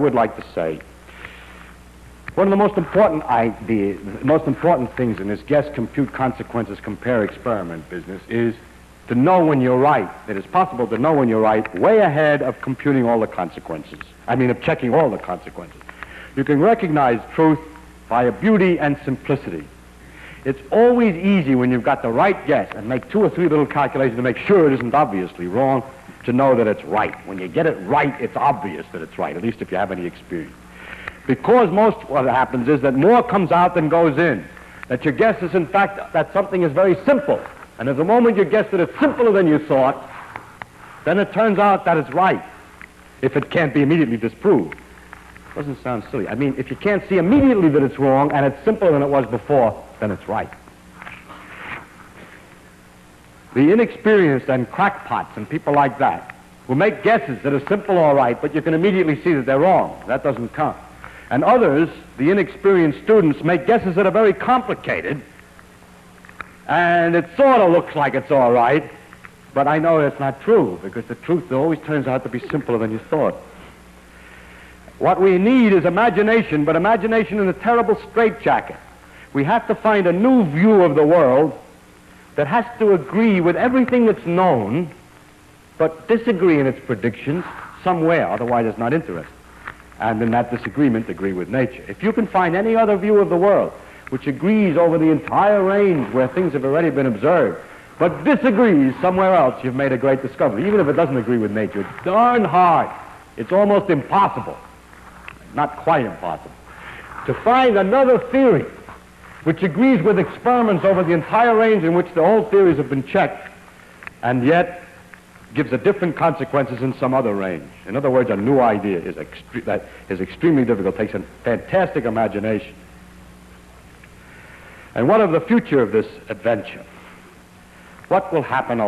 would like to say, one of the most important ideas, the most important things in this guess, compute, consequences, compare, experiment business is to know when you're right. It is possible to know when you're right way ahead of computing all the consequences. I mean, of checking all the consequences. You can recognize truth by a beauty and simplicity. It's always easy when you've got the right guess and make 2 or 3 little calculations to make sure it isn't obviously wrong, to know that it's right. When you get it right, it's obvious that it's right, at least if you have any experience. Because most what happens is that more comes out than goes in. That your guess is, in fact, that something is very simple. And at the moment you guess that it's simpler than you thought, then it turns out that it's right, if it can't be immediately disproved. Doesn't sound silly. I mean, if you can't see immediately that it's wrong and it's simpler than it was before, then it's right. The inexperienced and crackpots and people like that will make guesses that are simple all right, but you can immediately see that they're wrong. That doesn't count. And others, the inexperienced students, make guesses that are very complicated, and it sort of looks like it's all right, but I know that's not true, because the truth always turns out to be simpler than you thought. What we need is imagination, but imagination in a terrible straitjacket. We have to find a new view of the world that has to agree with everything that's known, but disagree in its predictions somewhere, otherwise it's not interesting. And in that disagreement, agree with nature. If you can find any other view of the world which agrees over the entire range where things have already been observed, but disagrees somewhere else, you've made a great discovery. Even if it doesn't agree with nature, it's darn hard. It's almost impossible, not quite impossible, to find another theory which agrees with experiments over the entire range in which the old theories have been checked, and yet gives a different consequences in some other range. In other words, a new idea that is extremely difficult, takes a fantastic imagination. And what of the future of this adventure? What will happen